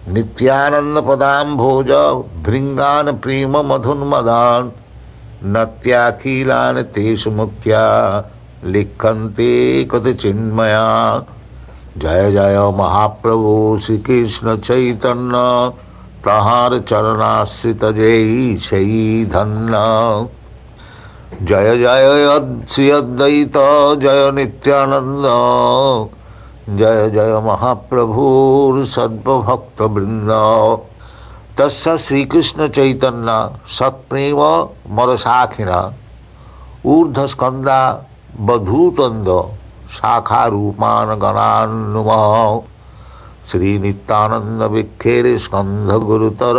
नित्यानंद पदाम्भोज भृंगान प्रेम मधुन्मदान नत्याखिलान तेषु मुख्या लिखन्ते कृत चिन्मया। जय जय महाप्रभु श्री कृष्ण चैतन्य तहार चरणाश्रित जय छई धन्य। जय जय श्री अद्वैत जय नित्यानंद जय जय महाप्रभुर सद्भक्त वृंद। तस्य श्रीकृष्ण चैतन्य सत्प्रेम मरसाखिना ऊर्ध्वस्कंदा बधूतंद शाखा रूपान गणान्नुमः। श्री नित्यानंद विखेर स्कंध गुरुतर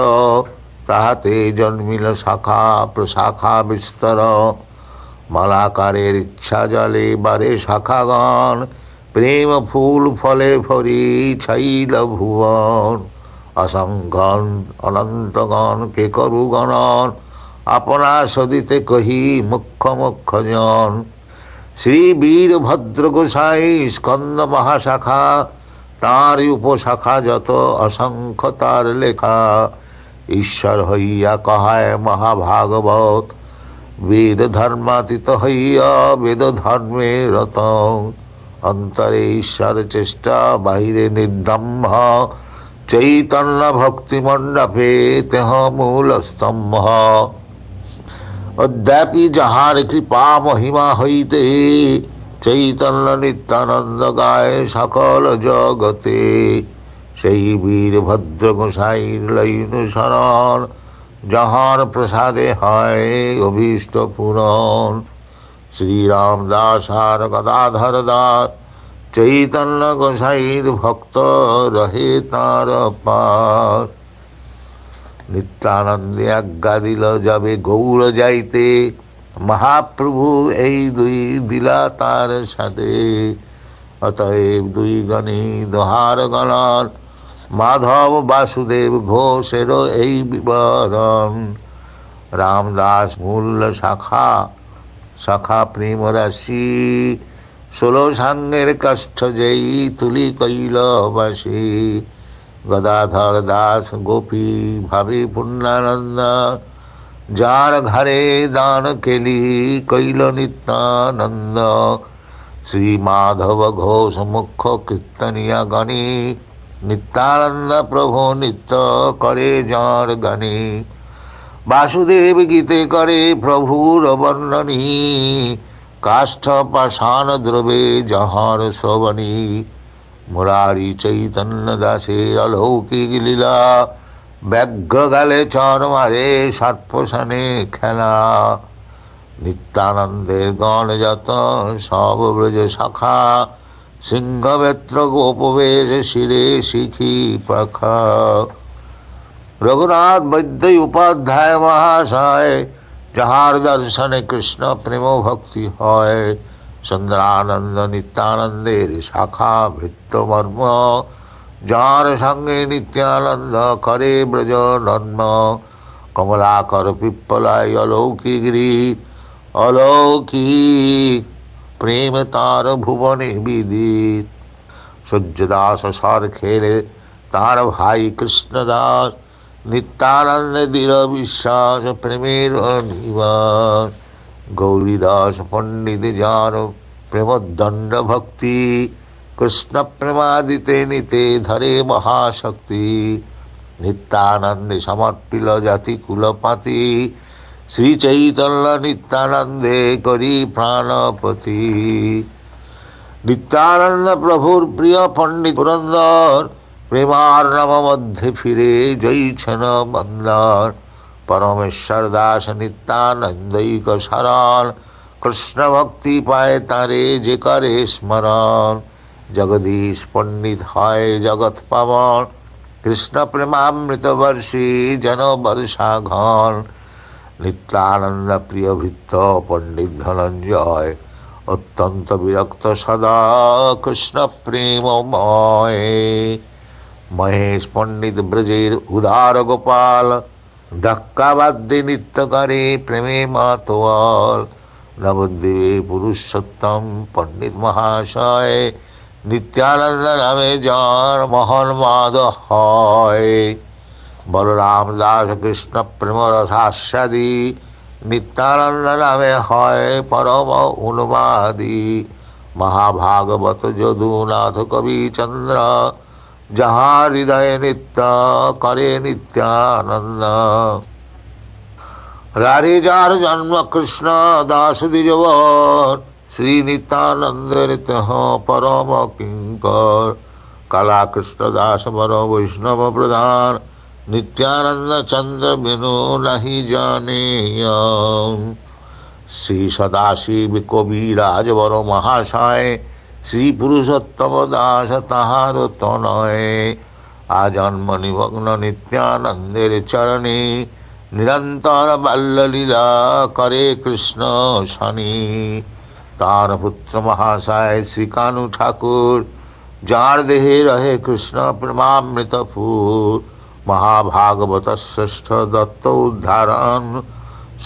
ताते जन्मिल शाखा प्रशाखा विस्तर। मलाकारेर इच्छा जले बारे शाखागण प्रेम फूल फले फरी छैल भुवन। असंख्यन अनंतगण के करु गणन अपना सदिते कही मुख्य मुख्य जन। श्री वीरभद्र गोसाई स्कंद महाशाखा तार उपशाखा जत असंख्य तार लेखा। ईश्वर हইয়া कहाय महाभागवत वेद धर्मातीत हইয়া वेद धर्मे रत। अंतरे ईश्वर चेष्टा बाहिरे निर्दम्भ चैतन्य भक्ति मंडपे तेह मूल स्तंभ। अद्यापि जहार कृपा महिमा हईते चैतन्य नित्यानंद गाय सकल जगते। সেই वीरभद्र गोसाई लईनु शरण जहार प्रसादे হয় अभीष्ट पूरण। श्री रामदास आर गदाधर दास चैतन्य गोसाईर भक्त रहे तार पार। नित्यानंदे आज्ञा दिल যাবে গৌর যাইতে महाप्रभु এই দুই দিলা তার সাথে। অতএব দুই গণী দোহার গণন माधव वासुदेव घोषের এই বিবরণ। रामदास मूल शाखा शाखा प्रेम राशि 16 সাঙ্গের কাষ্ঠ যেই তুলি কৈলবাসী। गदाधर दास गोपी भावी पुण्যানন্দ যার ঘরে দান কেলি কৈল নিত্যানন্দ। श्री माधव घोष मुख्य कीर्तनिया गणी नित्यानंद प्रभु नित्य करे जार गणी। वासुदेव गीते करे प्रभुर वर्णनी काष्ठ पाषाण द्रवे जहार श्रवणी। मुरारी चैतन्य दासे अलौकिक लीला व्याघ्र गाले चर मारे सर्पसने खेला। नित्यानंदेर गण जत सब ब्रज शाखा सिंहवेत्र गोपवेश शिरे शिखी पखा। रघुनाथ वैद्य उपाध्याय महाशय जहार दर्शन कृष्ण प्रेम भक्ति है। चंद्रानंद नित्यानंदेर शाखा भृत्य मर्म जार संगे नित्यानंद करे ब्रज नर्म। कमलाकर पिप्पलाय अलौकिक गिरी अलौकिक प्रेम तार भुवने विदित। सूर्यदास सर खेले तार भाई कृष्णदास नित्यानंद दृढ़ विश्वास प्रेमेर निवास। गौरीदास पंडित जार प्रेम दंड भक्ति कृष्ण प्रेमादिते निते धरे महाशक्ति। नित्यानंदे समर्पिल जाति कुलपाति श्री चैतन्य नित्यानंदे करी प्राणपति। नित्यानंद प्रभुर प्रिय पंडित पुरंदर प्रेमार्णव मध्य फिरे जयछन बंदर। परमेश्वर दास नित्यानंदैक शरण कृष्ण भक्ति पाए तारे जे करे स्मरण। जगदीश पंडित है जगत पावन कृष्ण प्रेमामृत वर्षी जन वर्षा घन। नित्यानंद प्रिय भृत्त पंडित धनंजय अत्यंत विरक्त सदा कृष्ण प्रेममय। महेश पंडित ब्रजेर उदार गोपाल धक्का बाद्य नित्य करे प्रेमे मातोवाल। नवद्वीपे पुरुषोत्तम पंडित महाशय নিত্যানন্দ নামে যার মহন মাদ হয়। বলরাম দাস কৃষ্ণ প্রেম রসাস্বাদী, নিত্যানন্দ নামে হয় পরম উন্মাদী। মহাভাগবত যদুনাথ কবি চন্দ্র, যাহা হৃদয়ে নিত্য করে নিত্যানন্দ। রাধে যার জন্ম কৃষ্ণ দাস দ্বিজবর, শ্রী নিত্যানন্দের তেহ পরম কিঙ্কর। কালা কৃষ্ণ দাস বর বৈষ্ণব প্রধান, নিত্যানন্দ চন্দ্র বিনু নাহি জানে। শ্রী সদাশিব কবিরাজ বর মহাশয়, শ্রী পুরুষোত্তম দাস তাহার তনয়। আজন্ম নিমগ্ন নিত্যানন্দের চরণে, নিরন্তর বাল্যলীলা করে কৃষ্ণ শনি। তার পুত্র মহাশয় শ্রী কানু ঠাকুর, যার দেহে রহে কৃষ্ণ প্রেমামৃত ফুল। মহাভাগবত শ্রেষ্ঠ দত্ত উদ্ধারণ,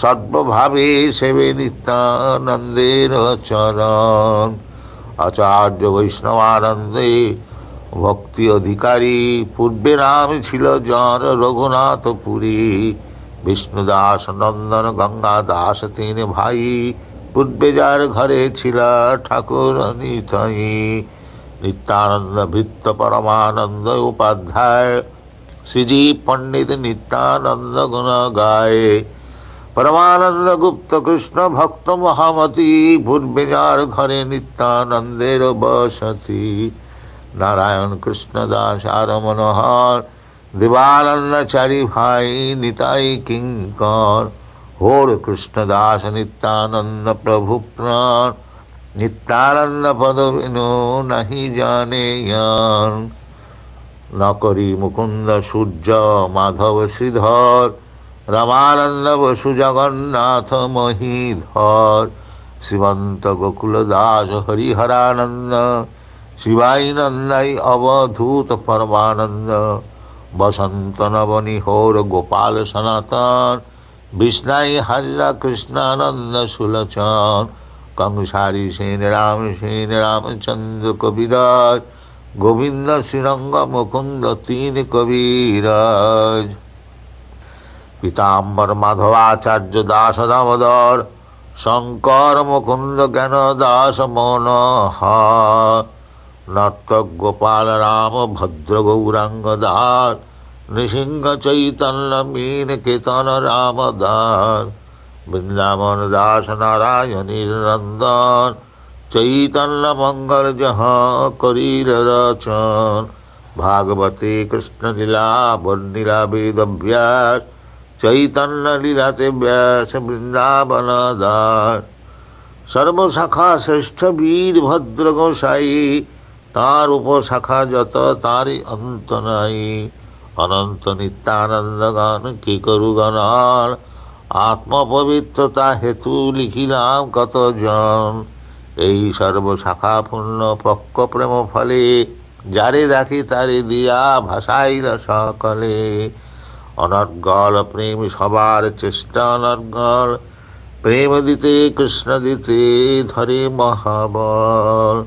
সর্বভাবে সেবে নিত্যানন্দের চরণ। আচার্য বৈষ্ণবানন্দে ভক্তি অধিকারী, পূর্বে নাম ছিল যার রঘুনাথপুরী। বিষ্ণুদাস নন্দন গঙ্গা দাস তিন ভাই, পূর্বে যার ঘরে ছিল ঠাকুর নিতাই। নিত্যানন্দ ভৃত্য পরমানন্দ উপাধ্যায়, শ্রীজীব পণ্ডিত নিত্যানন্দ গুণ গায়ে। পরমানন্দ গুপ্ত কৃষ্ণ ভক্ত মহামতি, পূর্বে যার ঘরে নিত্যানন্দের বসতি। নারায়ণ কৃষ্ণ দাস আর মনোহর, দেবানন্দ চারি ভাই নিতাই কিঙ্কর। হোর কৃষ্ণ দাস নিত্যানন্দ প্রভু প্রাণ, নিত্যানন্দ পদ বিনু নাহি জানে জ্ঞান। নকরি মুকুন্দ সূর্য মাধব শ্রীধর, রামানন্দ বসু জগন্নাথ মহীধর। শ্রীমন্ত গোকুল দাস হরিহরানন্দ, শিবাই নন্দাই অবধূত পরমানন্দ। বসন্ত নবনী হোর গোপাল সনাতন, বিষ্ণাই হাজরা কৃষ্ণানন্দ সুলোচন। কংসারী সেন রামচন্দ্র কবিরাজ, গোবিন্দ শ্রীরঙ্গ মুকুন্দ তিন কবিরাজ। পীতাম্বর মাধবাচার্য দাস দামোদর, শঙ্কর মুকুন্দ জ্ঞান দাস মনোহর। নর্তক গোপাল রাম ভদ্র গৌরাঙ্গ দাস, নৃসিংহ চৈতন্য মীন কেতন রাম দাস। বৃন্দাবন দাস নারায়ণীর নন্দন, চৈতন্য মঙ্গল জহ করিল রচন। ভাগবতে কৃষ্ণ লীলা বর্ণিলা বেদ ব্যাস, চৈতন্য লীলাতে ব্যাস বৃন্দাবন দাস। সর্বশাখা শ্রেষ্ঠ বীর ভদ্র গোসাই, তার উপশাখা যত তারই অন্ত নাই। অনন্ত নিত্যানন্দ গান কি করু গণন, আত্মপবিত্রতা হেতু লিখিলাম কত জন। এই সর্বশাখা পূর্ণ পক্ষ প্রেম ফলে, যারে দেখি তারে দিয়া ভাসাইল সকলে। অনর্গল প্রেম সবার চেষ্টা অনর্গল, প্রেম দিতে কৃষ্ণ দিতে ধরে মহাবল।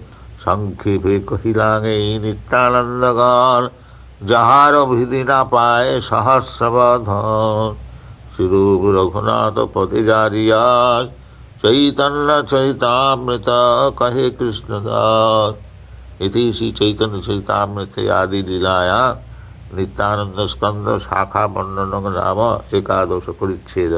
সংক্ষেপে কহিলাম এই নিত্যানন্দ গান, যাহার অভিধি না পায় সহস্রবধন। শ্রীরূপ রঘুনাথ পতি জারিয়াস, চৈতন্য চরিতামৃত কহে কৃষ্ণদাস। ইতি শ্রী চৈতন্য চরিতামৃতে আদি লীলায়া নিত্যানন্দ স্কন্দ শাখা বর্ণন নাম একাদশ পরিচ্ছেদ।